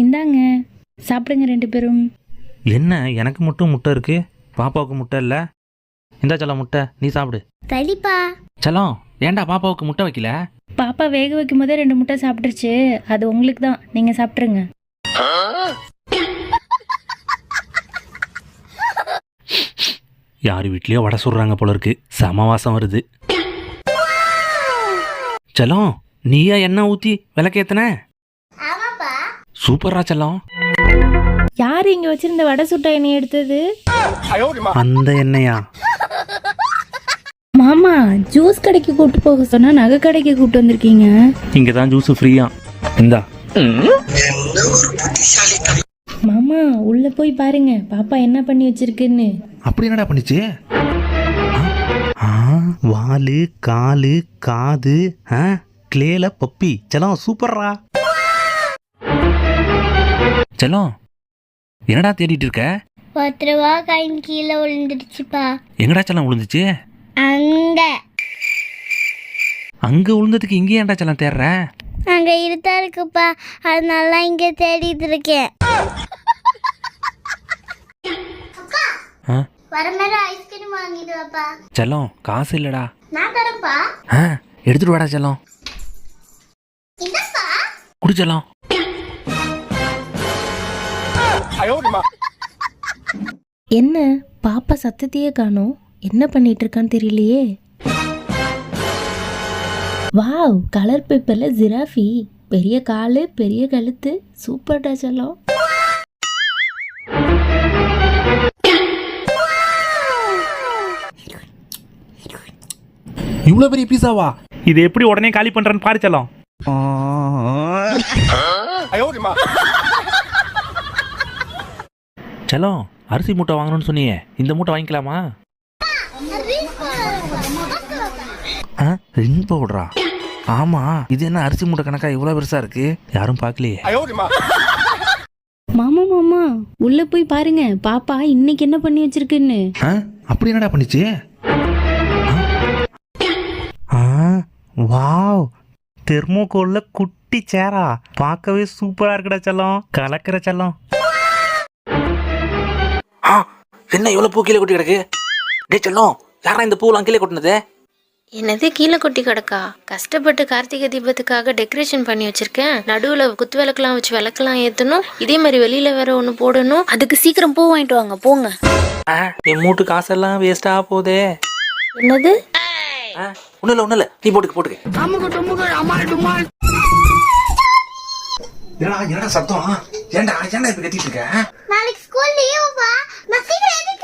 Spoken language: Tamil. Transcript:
இந்தாங்க சாப்பிடுங்க 2 பேரும். என்ன எனக்கு மட்டும் முட்டை இருக்கு, பாப்பாவுக்கு முட்டை இல்லை? இந்தா செல்லம் முட்டை, நீ சாப்பிடு. சரிப்பா. செல்லம், ஏன்டா பாப்பாவுக்கு முட்டை வைக்கல? பாப்பா வேக வைக்கும் போதே 2 முட்டை சாப்பிட்டுருச்சு, அது உங்களுக்கு தான், நீங்க சாப்பிட்ருங்க. யார் வீட்லயோ வடை சுடுறாங்க போல இருக்கு, சமவாசம் வருது. செல்லம், நீயா எண்ணெய் ஊத்தி விளக்கேத்தன? சூப்பரா செல்லம். யார் இங்க வச்சிருந்த வடை சுட்ட எண்ணெய் எடுத்தது? அந்த எண்ணெயா? மாமா, ஜூஸ் கடைக்கு கூட்டு போக சொன்னா நகை கடைக்கு கூட்டு வந்திருக்கீங்க. இங்கதான் ஜூஸ் ஃப்ரீயா, இந்தா. மாமா, உள்ள போய் பாருங்க பாப்பா என்ன பண்ணி வச்சிருக்குன்னு. அப்படி என்னடா பண்ணிச்சு? வாலு, காலு, காது, கிளேல பப்பி. செல்லம் சூப்பர்ரா. செல்லம், என்னடா தேடிட்டு இருக்க? 10 ரூபா காயின் கீழே விழுந்துடுச்சுப்பா. எங்கடா செல்லம் விழுந்துச்சு? அங்க அங்க விழுந்ததுக்கு இங்கே ஏன்டா செல்லம் தேடுற? அங்க இருட்டா இருக்குப்பா, அதனால இங்க தேடிட்டு இருக்கேன். வரமேல ஐஸ்கிரீம் வாங்கிட்டு வாப்பா. செல்லம் காசு இல்லடா. நான் தரேன்ப்பா. எடுத்துட்டு வாடா செல்லம். இந்தப்பா. குடி செல்லம். என்ன பாப்பா சத்தத்தையே காணோம், என்ன பண்ணிட்டு இருக்கான்னு தெரியலையே. வாவ், கலர் பேப்பர்ல ஜிராஃபி, பெரிய காலு பெரிய கழுத்து, சூப்பர்டா செல்லம். இவ்வளவு பெரிய பீஸாவா? இது எப்படி உடனே காலி பண்றேன்னு பாரு செல்லம். செல்லம், அரிசி மூட்டை வாங்கணும்னு சொன்னியே, இந்த மூட்டை வாங்கிக்கலாமா? ரின் பவுடரா? ஆமா, இது என்ன அரிசி மூட்டை கணக்கா இவ்வளவு பெருசா இருக்கு, யாரும் பார்க்கலையே. மாமா மாமா, உள்ள போய் பாருங்க பாப்பா இன்னைக்கு என்ன பண்ணி வச்சிருக்குன்னு. அப்படி என்னடா பண்ணிச்சு? வாவ், தெர்மோகோல்ல குட்டி சேரா, பார்க்கவே சூப்பரா இருக்குடா செல்லம், கலக்கிற செல்லம். என்ன இவ்வளவு பூ கீழே கொட்டி கிடக்கு? டே செல்லம், யாரா இந்த பூலாம் கீழே கொட்டினது? என்னது கீழே கொட்டி கிடக்கா? கஷ்டப்பட்டு கார்த்திகை தீபத்துக்காக டெக்கரேஷன் பண்ணி வச்சிருக்கேன். நடுவுல குத்து விளக்கெல்லாம் வச்சு விளக்கெல்லாம் ஏத்தணும், இதே மாதிரி வெளியில வேற ஒண்ணு போடணும். அதுக்கு சீக்கிரம் பூ வாங்கிட்டு வாங்க போங்க. என் மூட்டு காசெல்லாம் வேஸ்டா போதே. என்னது? ஒண்ணு இல்ல, நீ போட்டுக்க. என்னடா சத்தம்? ஏன்டா இப்ப கத்திட்டு இருக்க? நாளைக்கு ஸ்கூல் லீவுப்பா, நான் சீக்கிரம் எதுக்கு